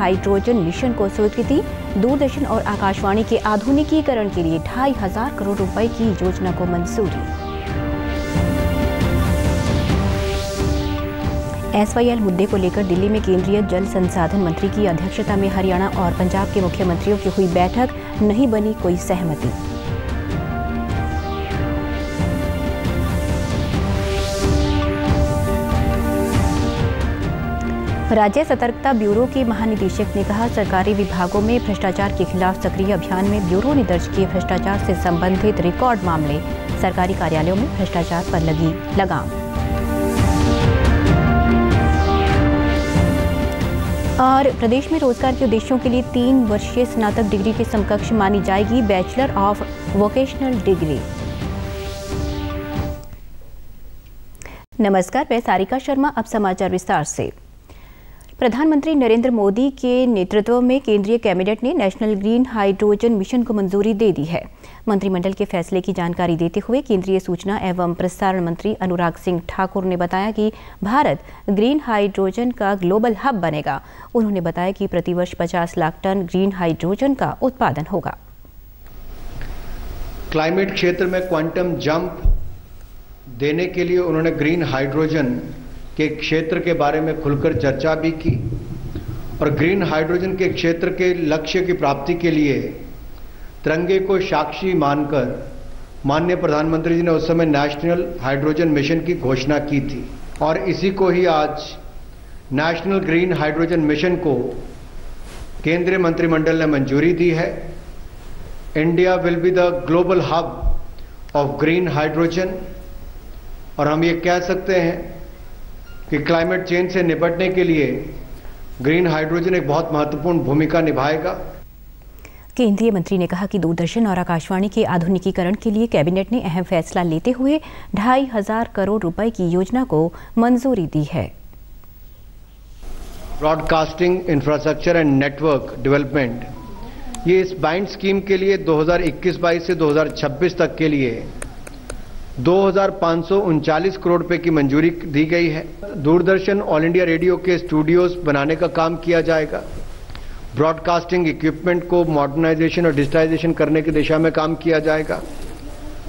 Hydrogen mission को स्वीकृति। दूरदर्शन और आकाशवाणी के आधुनिकीकरण के लिए 2,500 करोड़ रुपए की योजना को मंजूरी। SYL मुद्दे को लेकर दिल्ली में केंद्रीय जल संसाधन मंत्री की अध्यक्षता में हरियाणा और पंजाब के मुख्यमंत्रियों की हुई बैठक, नहीं बनी कोई सहमति। राज्य सतर्कता ब्यूरो के महानिदेशक ने कहा, सरकारी विभागों में भ्रष्टाचार के खिलाफ सक्रिय अभियान में ब्यूरो ने दर्ज किए भ्रष्टाचार से संबंधित रिकॉर्ड मामले। सरकारी कार्यालयों में भ्रष्टाचार पर लगी लगाम। और प्रदेश में रोजगार के उद्देश्यों के लिए 3 वर्षीय स्नातक डिग्री के समकक्ष मानी जाएगी बैचलर ऑफ वोकेशनल डिग्री। नमस्कार, मैं सारिका शर्मा। अब समाचार विस्तार से। प्रधानमंत्री नरेंद्र मोदी के नेतृत्व में केंद्रीय कैबिनेट ने नेशनल ग्रीन हाइड्रोजन मिशन को मंजूरी दे दी है। मंत्रिमंडल के फैसले की जानकारी देते हुए केंद्रीय सूचना एवं प्रसारण मंत्री अनुराग सिंह ठाकुर ने बताया कि भारत ग्रीन हाइड्रोजन का ग्लोबल हब बनेगा। उन्होंने बताया कि प्रतिवर्ष 50 लाख टन ग्रीन हाइड्रोजन का उत्पादन होगा। क्लाइमेट क्षेत्र में क्वांटम जंप देने के लिए उन्होंने ग्रीन हाइड्रोजन के क्षेत्र के बारे में खुलकर चर्चा भी की और ग्रीन हाइड्रोजन के क्षेत्र के लक्ष्य की प्राप्ति के लिए तिरंगे को साक्षी मानकर माननीय प्रधानमंत्री जी ने उस समय नेशनल हाइड्रोजन मिशन की घोषणा की थी और इसी को ही आज नेशनल ग्रीन हाइड्रोजन मिशन को केंद्रीय मंत्रिमंडल ने मंजूरी दी है। India will be the global hub of green hydrogen और हम ये कह सकते हैं कि क्लाइमेट चेंज से निपटने के लिए ग्रीन हाइड्रोजन एक बहुत महत्वपूर्ण भूमिका निभाएगा। केंद्रीय मंत्री ने कहा कि दूरदर्शन और आकाशवाणी के आधुनिकीकरण के लिए कैबिनेट ने अहम फैसला लेते हुए 2,500 करोड़ रुपए की योजना को मंजूरी दी है। Broadcasting infrastructure and network development, ये इस बाइंड स्कीम के लिए 2021-22 से 2026 तक के लिए 2,539 करोड़ रुपए की मंजूरी दी गई है। दूरदर्शन ऑल इंडिया रेडियो के स्टूडियोज बनाने का काम किया जाएगा। ब्रॉडकास्टिंग इक्विपमेंट को मॉडर्नाइजेशन और डिजिटाइजेशन करने की दिशा में काम किया जाएगा।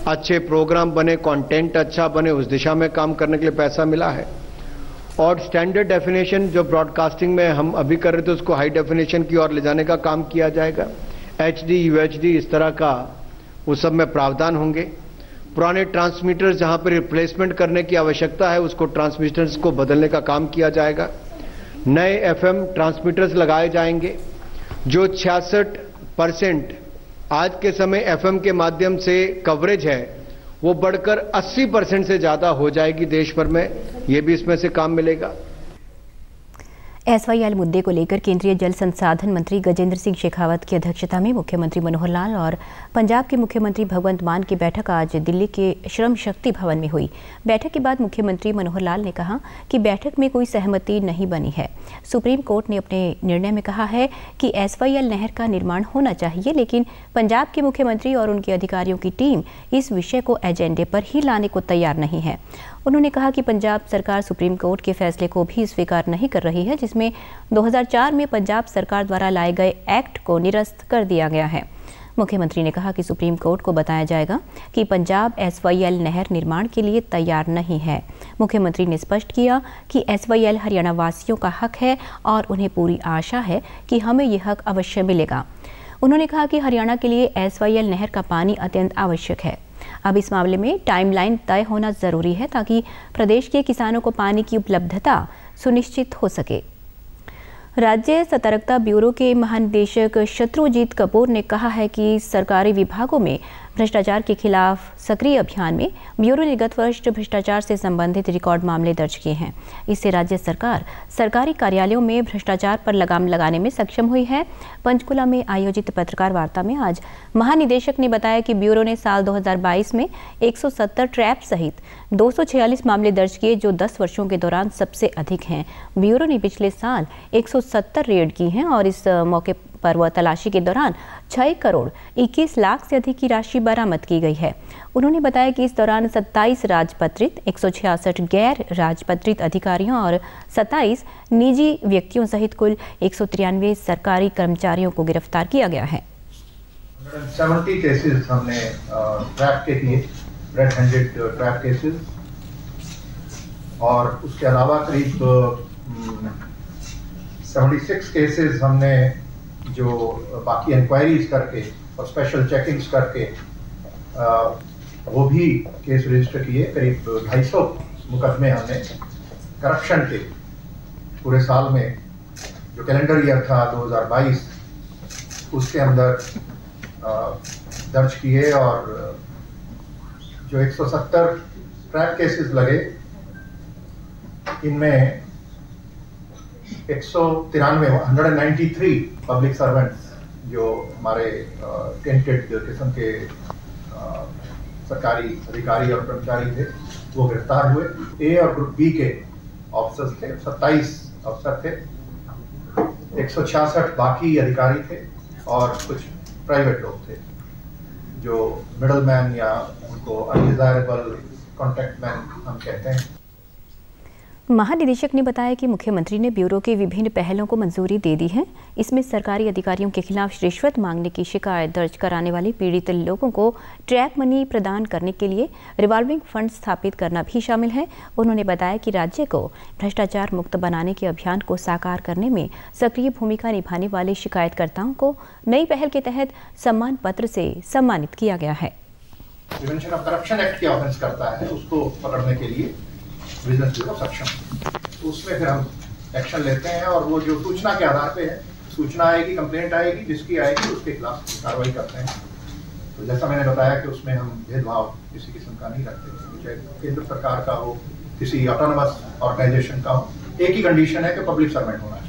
अच्छे प्रोग्राम बने, कंटेंट अच्छा बने, उस दिशा में काम करने के लिए पैसा मिला है। और स्टैंडर्ड डेफिनेशन जो ब्रॉडकास्टिंग में हम अभी कर रहे थे उसको हाई डेफिनेशन की ओर ले जाने का काम किया जाएगा। HD, UHD इस तरह का उस सब में प्रावधान होंगे। पुराने ट्रांसमीटर्स जहां पर रिप्लेसमेंट करने की आवश्यकता है उसको ट्रांसमीटर्स को बदलने का काम किया जाएगा। नए FM ट्रांसमीटर्स लगाए जाएंगे। जो 66% आज के समय FM के माध्यम से कवरेज है वो बढ़कर 80% से ज्यादा हो जाएगी देश भर में। ये भी इसमें से काम मिलेगा। SYL मुद्दे को लेकर केंद्रीय जल संसाधन मंत्री गजेंद्र सिंह शेखावत की अध्यक्षता में मुख्यमंत्री मनोहर लाल और पंजाब के मुख्यमंत्री भगवंत मान की बैठक आज दिल्ली के श्रम शक्ति भवन में हुई। बैठक के बाद मुख्यमंत्री मनोहर लाल ने कहा कि बैठक में कोई सहमति नहीं बनी है। सुप्रीम कोर्ट ने अपने निर्णय में कहा है कि SYL नहर का निर्माण होना चाहिए, लेकिन पंजाब के मुख्यमंत्री और उनके अधिकारियों की टीम इस विषय को एजेंडे पर ही लाने को तैयार नहीं है। उन्होंने कहा कि पंजाब सरकार सुप्रीम कोर्ट के फैसले को भी स्वीकार नहीं कर रही है, जिसमें 2004 में पंजाब सरकार द्वारा लाए गए एक्ट को निरस्त कर दिया गया है। मुख्यमंत्री ने कहा कि सुप्रीम कोर्ट को बताया जाएगा कि पंजाब SYL नहर निर्माण के लिए तैयार नहीं है। मुख्यमंत्री ने स्पष्ट किया कि SYL हरियाणा वासियों का हक है और उन्हें पूरी आशा है कि हमें यह हक अवश्य मिलेगा। उन्होंने कहा कि हरियाणा के लिए SYL नहर का पानी अत्यंत आवश्यक है। अब इस मामले में टाइमलाइन तय होना जरूरी है ताकि प्रदेश के किसानों को पानी की उपलब्धता सुनिश्चित हो सके। राज्य सतर्कता ब्यूरो के महानिदेशक शत्रुजीत कपूर ने कहा है कि सरकारी विभागों में भ्रष्टाचार के खिलाफ सक्रिय अभियान में ब्यूरो ने गत वर्ष भ्रष्टाचार से संबंधित रिकॉर्ड मामले दर्ज किए हैं। इससे राज्य सरकार सरकारी कार्यालयों में भ्रष्टाचार पर लगाम लगाने में सक्षम हुई है। पंचकुला में आयोजित पत्रकार वार्ता में आज महानिदेशक ने बताया कि ब्यूरो ने साल 2022 में 170 ट्रैप सहित 246 मामले दर्ज किए, जो 10 वर्षों के दौरान सबसे अधिक हैं। ब्यूरो ने पिछले साल 170 रेड की हैं और इस मौके पर वह तलाशी के दौरान 6 करोड़ 21 लाख से अधिक की राशि बरामद की गई है। उन्होंने बताया कि इस दौरान 27 राजपत्रित, 166 गैर राजपत्रित अधिकारियों और 27 निजी व्यक्तियों सहित कुल 193 सरकारी कर्मचारियों को गिरफ्तार किया गया है। 70 केसेस हमने ट्रैप के किए, रेड हैंडेड ट्रैप केसेस, और उसके अलावा करीब 76 केसेस हमने जो बाकी इंक्वायरीज करके और स्पेशल चेकिंग्स करके वो भी केस रजिस्टर किए। करीब 250 मुकदमे हमने करप्शन के पूरे साल में, जो कैलेंडर ईयर था 2022, उसके अंदर दर्ज किए, और जो 170 ट्रैप केसेस लगे, इनमें 193 पब्लिक सर्वेंट्स जो हमारे टेंटेड किस्म के सरकारी अधिकारी और कर्मचारी थे, वो गिरफ्तार हुए। ए और ग्रुप बी के ऑफिसर्स थे, 27 अफसर थे, 166 बाकी अधिकारी थे, और कुछ प्राइवेट लोग थे जो मिडल मैन या उनको अनडिजायरेबल कॉन्टैक्ट मैन हम कहते हैं। महानिदेशक ने बताया कि मुख्यमंत्री ने ब्यूरो के विभिन्न पहलों को मंजूरी दे दी है। इसमें सरकारी अधिकारियों के खिलाफ रिश्वत मांगने की शिकायत दर्ज कराने वाले पीड़ित लोगों को ट्रैप मनी प्रदान करने के लिए रिवॉल्विंग फंड स्थापित करना भी शामिल है। उन्होंने बताया कि राज्य को भ्रष्टाचार मुक्त बनाने के अभियान को साकार करने में सक्रिय भूमिका निभाने वाले शिकायतकर्ताओं को नई पहल के तहत सम्मान पत्र से सम्मानित किया गया है। प्रिवेंशन ऑफ करप्शन एक्ट की ऑफेंस करता है, उसको पकड़ने के लिए विजिलेंस ब्यूरो सक्षम, उसमें फिर हम एक्शन लेते हैं, और वो जो सूचना के आधार पे है, सूचना आएगी, कंप्लेंट आएगी, जिसकी आएगी उसके खिलाफ कार्रवाई करते हैं। तो जैसा मैंने बताया कि उसमें हम भेदभाव किसी किस्म का नहीं रखते, चाहे केंद्र सरकार का हो, किसी ऑटोनोमस ऑर्गेनाइजेशन का हो, एक ही कंडीशन है कि पब्लिक सर्वेंट होना चाहिए।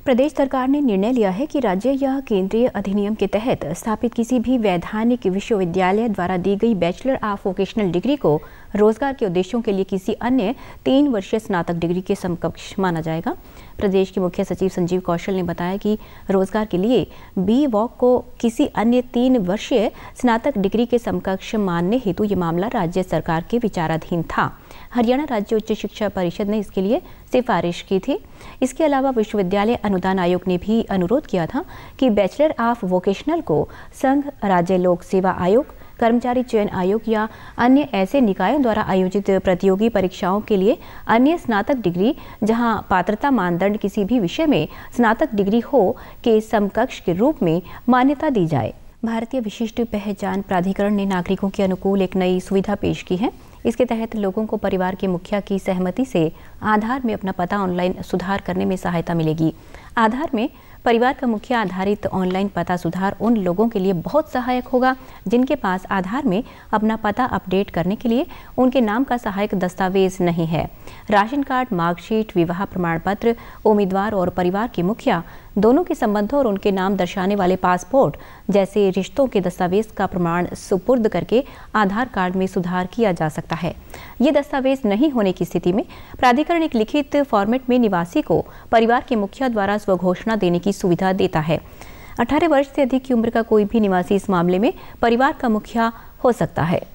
प्रदेश सरकार ने निर्णय लिया है कि राज्य या केंद्रीय अधिनियम के तहत स्थापित किसी भी वैधानिक विश्वविद्यालय द्वारा दी गई बैचलर ऑफ वोकेशनल डिग्री को रोजगार के उद्देश्यों के लिए किसी अन्य 3 वर्षीय स्नातक डिग्री के समकक्ष माना जाएगा। प्रदेश के मुख्य सचिव संजीव कौशल ने बताया कि रोजगार के लिए बी वॉक को किसी अन्य 3 वर्षीय स्नातक डिग्री के समकक्ष मानने हेतु ये मामला राज्य सरकार के विचाराधीन था। हरियाणा राज्य उच्च शिक्षा परिषद ने इसके लिए सिफारिश की थी। इसके अलावा विश्वविद्यालय अनुदान आयोग ने भी अनुरोध किया था कि बैचलर ऑफ वोकेशनल को संघ राज्य लोक सेवा आयोग, कर्मचारी चयन आयोग या अन्य ऐसे निकायों द्वारा आयोजित प्रतियोगी परीक्षाओं के लिए अन्य स्नातक डिग्री जहां पात्रता मानदंड किसी भी विषय में स्नातक डिग्री हो के समकक्ष के रूप में मान्यता दी जाए। भारतीय विशिष्ट पहचान प्राधिकरण ने नागरिकों के अनुकूल एक नई सुविधा पेश की है। इसके तहत लोगों को परिवार के मुखिया की सहमति से आधार में अपना पता ऑनलाइन सुधार करने में सहायता मिलेगी। आधार में परिवार का मुखिया आधारित ऑनलाइन पता सुधार उन लोगों के लिए बहुत सहायक होगा जिनके पास आधार में अपना पता अपडेट करने के लिए उनके नाम का सहायक दस्तावेज नहीं है। राशन कार्ड, मार्कशीट, विवाह प्रमाण पत्र, उम्मीदवार और परिवार के मुखिया दोनों के संबंधों और उनके नाम दर्शाने वाले पासपोर्ट जैसे रिश्तों के दस्तावेज का प्रमाण सुपुर्द करके आधार कार्ड में सुधार किया जा सकता है। ये दस्तावेज नहीं होने की स्थिति में प्राधिकरण एक लिखित फॉर्मेट में निवासी को परिवार के मुखिया द्वारा स्वघोषणा देने की सुविधा देता है। 18 वर्ष से अधिक की उम्र का कोई भी निवासी इस मामले में परिवार का मुखिया हो सकता है।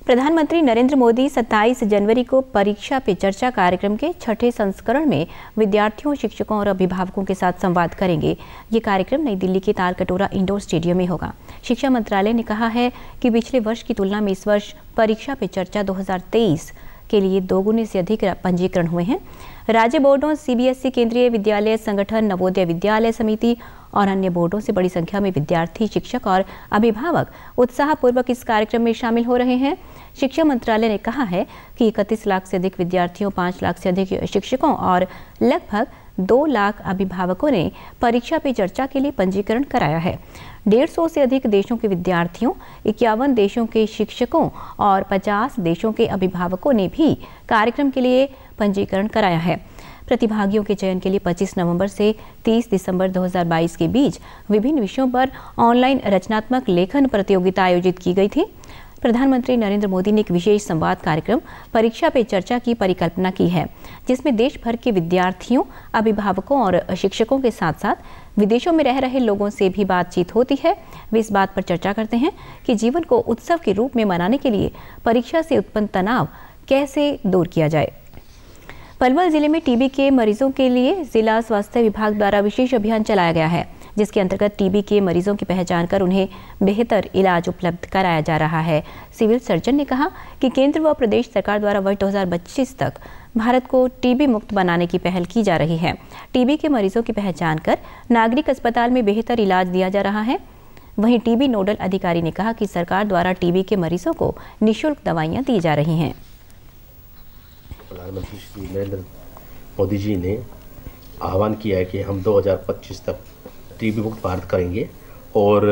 प्रधानमंत्री नरेंद्र मोदी 27 जनवरी को परीक्षा पे चर्चा कार्यक्रम के 6ठे संस्करण में विद्यार्थियों, शिक्षकों और अभिभावकों के साथ संवाद करेंगे। ये कार्यक्रम नई दिल्ली के तालकटोरा इंडोर स्टेडियम में होगा। शिक्षा मंत्रालय ने कहा है कि पिछले वर्ष की तुलना में इस वर्ष परीक्षा पे चर्चा 2023 के लिए 2 गुने से अधिक पंजीकरण हुए हैं। राज्य बोर्डों, सीबीएसई, केंद्रीय विद्यालय संगठन, नवोदय विद्यालय समिति और अन्य बोर्डों से बड़ी संख्या में विद्यार्थी, शिक्षक और अभिभावक उत्साहपूर्वक इस कार्यक्रम में शामिल हो रहे हैं। शिक्षा मंत्रालय ने कहा है कि 31 लाख से अधिक विद्यार्थियों, 5 लाख से अधिक शिक्षकों और लगभग 2 लाख अभिभावकों ने परीक्षा पे चर्चा के लिए पंजीकरण कराया है। 150 से अधिक देशों के विद्यार्थियों, 51 देशों के शिक्षकों और 50 देशों के अभिभावकों ने भी कार्यक्रम के लिए पंजीकरण कराया है। प्रतिभागियों के चयन के लिए 25 नवंबर से 30 दिसंबर 2022 के बीच विभिन्न विषयों पर ऑनलाइन रचनात्मक लेखन प्रतियोगिता आयोजित की गई थी। प्रधानमंत्री नरेंद्र मोदी ने एक विशेष संवाद कार्यक्रम परीक्षा पे चर्चा की परिकल्पना की है, जिसमें देश भर के विद्यार्थियों, अभिभावकों और शिक्षकों के साथ साथ विदेशों में रह रहे लोगों से भी बातचीत होती है। वे इस बात पर चर्चा करते हैं कि जीवन को उत्सव के रूप में मनाने के लिए परीक्षा से उत्पन्न तनाव कैसे दूर किया जाए। पलवल जिले में टीबी के मरीजों के लिए जिला स्वास्थ्य विभाग द्वारा विशेष अभियान चलाया गया है, जिसके अंतर्गत टीबी के मरीजों की पहचान कर उन्हें बेहतर इलाज उपलब्ध कराया जा रहा है। सिविल सर्जन ने कहा कि केंद्र व प्रदेश सरकार द्वारा वर्ष 2025 तक भारत को टीबी मुक्त बनाने की पहल की जा रही है। टीबी के मरीजों की पहचान कर नागरिक अस्पताल में बेहतर इलाज दिया जा रहा है। वहीं टीबी नोडल अधिकारी ने कहा कि सरकार द्वारा टीबी के मरीजों को निःशुल्क दवाइयां दी जा रही हैं। प्रधानमंत्री श्री नरेंद्र मोदी जी ने आह्वान किया है कि हम 2025 तक टीबी मुक्त भारत करेंगे और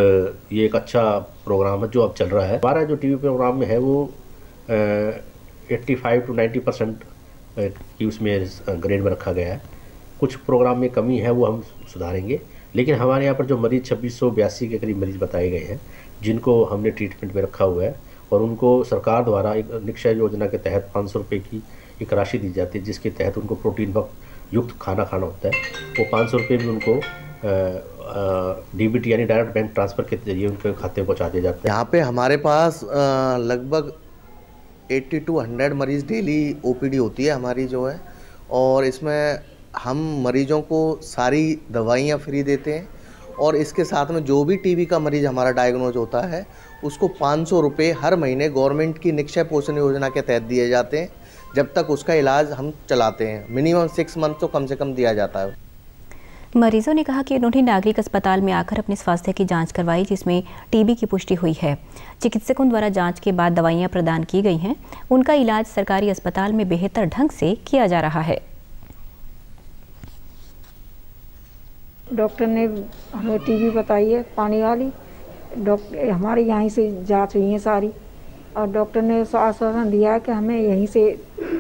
ये एक अच्छा प्रोग्राम है जो अब चल रहा है। हमारा जो टीबी प्रोग्राम में है वो 85 to 90% की उसमें ग्रेड में रखा गया है। कुछ प्रोग्राम में कमी है वो हम सुधारेंगे, लेकिन हमारे यहाँ पर जो मरीज 2682 के करीब मरीज बताए गए हैं जिनको हमने ट्रीटमेंट में रखा हुआ है और उनको सरकार द्वारा एक निक्षय योजना के तहत 500 रुपये की एक राशि दी जाती है, जिसके तहत उनको प्रोटीन युक्त खाना खाना होता है। वो 500 रुपये भी उनको डीबीटी यानी डायरेक्ट बैंक ट्रांसफ़र के जरिए उनके खाते में पहुँचा दिया जाता है। यहाँ पे हमारे पास लगभग 80 to 100 मरीज़ डेली ओपीडी होती है हमारी जो है, और इसमें हम मरीजों को सारी दवाइयाँ फ्री देते हैं और इसके साथ में जो भी टीबी का मरीज़ हमारा डायग्नोज होता है उसको 500 रुपये हर महीने गवर्नमेंट की निक्षय पोषण योजना के तहत दिए जाते हैं, जब तक उसका इलाज हम चलाते हैं। मिनिमम 6 मंथ तो कम से कम दिया जाता है। मरीजों ने कहा कि उन्होंने नागरिक अस्पताल में आकर अपने स्वास्थ्य की जांच करवाई, जिसमें टीबी की पुष्टि हुई है। चिकित्सकों द्वारा जांच के बाद दवाइयां प्रदान की गई हैं। उनका इलाज सरकारी अस्पताल में बेहतर ढंग से किया जा रहा है। डॉक्टर ने हमें टीबी बताई है पानी वाली। डॉक्टर हमारे यहीं से जांच हुई है सारी, और डॉक्टर ने आश्वासन दिया है कि हमें यहीं से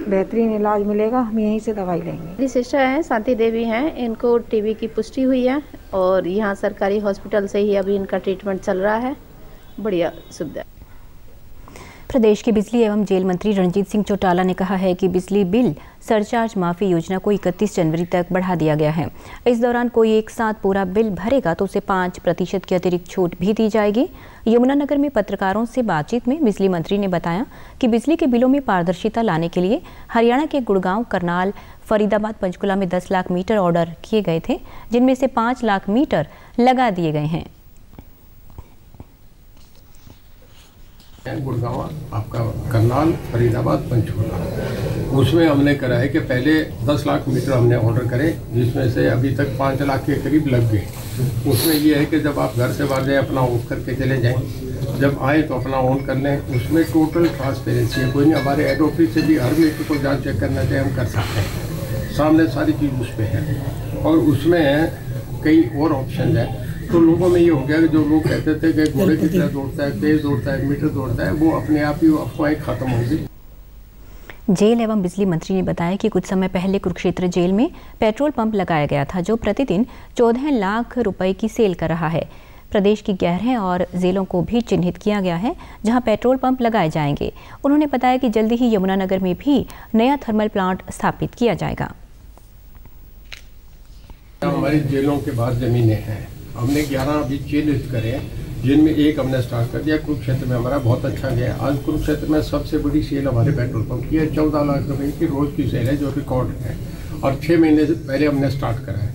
बेहतरीन इलाज मिलेगा, हम यहीं से दवाई लेंगे। मेरी सिस्टर हैं, शांति देवी हैं, इनको टीबी की पुष्टि हुई है और यहाँ सरकारी हॉस्पिटल से ही अभी इनका ट्रीटमेंट चल रहा है। बढ़िया सुविधा। प्रदेश के बिजली एवं जेल मंत्री रणजीत सिंह चौटाला ने कहा है कि बिजली बिल सरचार्ज माफी योजना को 31 जनवरी तक बढ़ा दिया गया है। इस दौरान कोई एक साथ पूरा बिल भरेगा तो उसे 5% की अतिरिक्त छूट भी दी जाएगी। यमुनानगर में पत्रकारों से बातचीत में बिजली मंत्री ने बताया कि बिजली के बिलों में पारदर्शिता लाने के लिए हरियाणा के गुड़गांव, करनाल, फरीदाबाद, पंचकुला में 10 लाख मीटर ऑर्डर किए गए थे, जिनमें से 5 लाख मीटर लगा दिए गए हैं। गुड़गांव, आपका करनाल, फरीदाबाद, पंचकुला, उसमें हमने करा है कि पहले 10 लाख मीटर हमने ऑर्डर करे, जिसमें से अभी तक 5 लाख के करीब लग गए। उसमें ये है कि जब आप घर से बाहर जाए अपना ऑफ करके चले जाएं, जब आए तो अपना ऑन कर लें। उसमें टोटल ट्रांसपेरेंसी है, कोई नहीं हमारे हेड ऑफिस से भी हर मीटर को जहाँ चेक करना चाहे हम कर सकते हैं, सामने सारी चीज़ उस पर है। और उसमें कई और ऑप्शन है, तो लोगों में ये हो गया कि जो लोग कहते थे कि घोड़े की तरह दौड़ता है, तेज दौड़ता है, मीटर दौड़ता है, वो अपने आप ही अफवाहें खत्म होगी। जेल एवं बिजली मंत्री ने बताया कि कुछ समय पहले कुरुक्षेत्र जेल में पेट्रोल पंप लगाया गया था, जो प्रतिदिन 14 लाख रुपए की सेल कर रहा है। प्रदेश की 11 और जेलों को भी चिन्हित किया गया है जहां पेट्रोल पंप लगाए जाएंगे। उन्होंने बताया कि जल्दी ही यमुनानगर में भी नया थर्मल प्लांट स्थापित किया जाएगा। हमारी जेलों के बाद जमीनें हैं, हमने 11 अभी चिन्हित करे, जिनमें एक हमने स्टार्ट कर दिया। कुरुक्षेत्र में हमारा बहुत अच्छा गया। आज कुरुक्षेत्र में सबसे बड़ी सेल हमारे पेट्रोल पंप की है, 14 लाख रुपए की रोज की सेल है, जो रिकॉर्ड है, और 6 महीने से पहले हमने स्टार्ट करा है।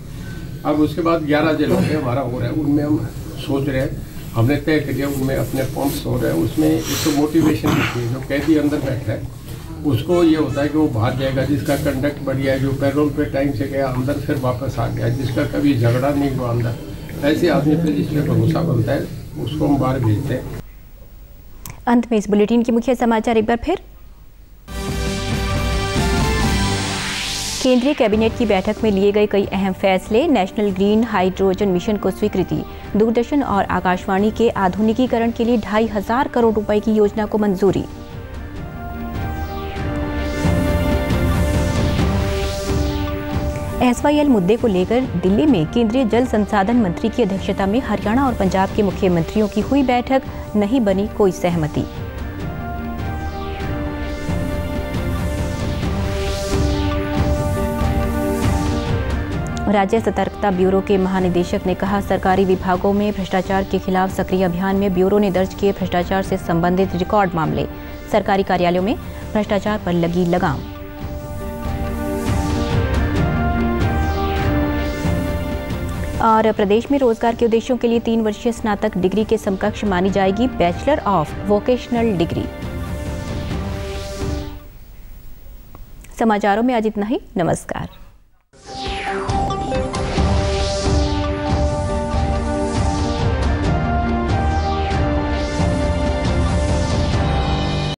अब उसके बाद 11 जेलों में हमारा हो रहा है, उनमें हम सोच रहे हैं, हमने तय कर लिया उनमें अपने पंप्स हो रहे हैं। उसमें एक तो मोटिवेशन होती है, जो कैदी अंदर बैठ रहा है उसको ये होता है कि वो बाहर जाएगा, जिसका कंडक्ट बढ़िया है, जो पेट्रोल पे टाइम से गया अंदर फिर वापस आ गया, जिसका कभी झगड़ा नहीं हुआ अंदर, ऐसे आदमी पे जिसमें भरोसा बनता है उसको हम बाहर भेजते हैं। अंत में इस बुलेटिन के मुख्य समाचार एक बार फिर। केंद्रीय कैबिनेट की बैठक में लिए गए कई अहम फैसले। नेशनल ग्रीन हाइड्रोजन मिशन को स्वीकृति। दूरदर्शन और आकाशवाणी के आधुनिकीकरण के लिए 2500 करोड़ रुपए की योजना को मंजूरी। SYL मुद्दे को लेकर दिल्ली में केंद्रीय जल संसाधन मंत्री की अध्यक्षता में हरियाणा और पंजाब के मुख्यमंत्रियों की हुई बैठक, नहीं बनी कोई सहमति। राज्य सतर्कता ब्यूरो के महानिदेशक ने कहा, सरकारी विभागों में भ्रष्टाचार के खिलाफ सक्रिय अभियान में ब्यूरो ने दर्ज किए भ्रष्टाचार से संबंधित रिकॉर्ड मामले। सरकारी कार्यालयों में भ्रष्टाचार पर लगी लगाम। और प्रदेश में रोजगार के उद्देश्यों के लिए 3 वर्षीय स्नातक डिग्री के समकक्ष मानी जाएगी बैचलर ऑफ वोकेशनल डिग्री। समाचारों में आज इतना ही। नमस्कार।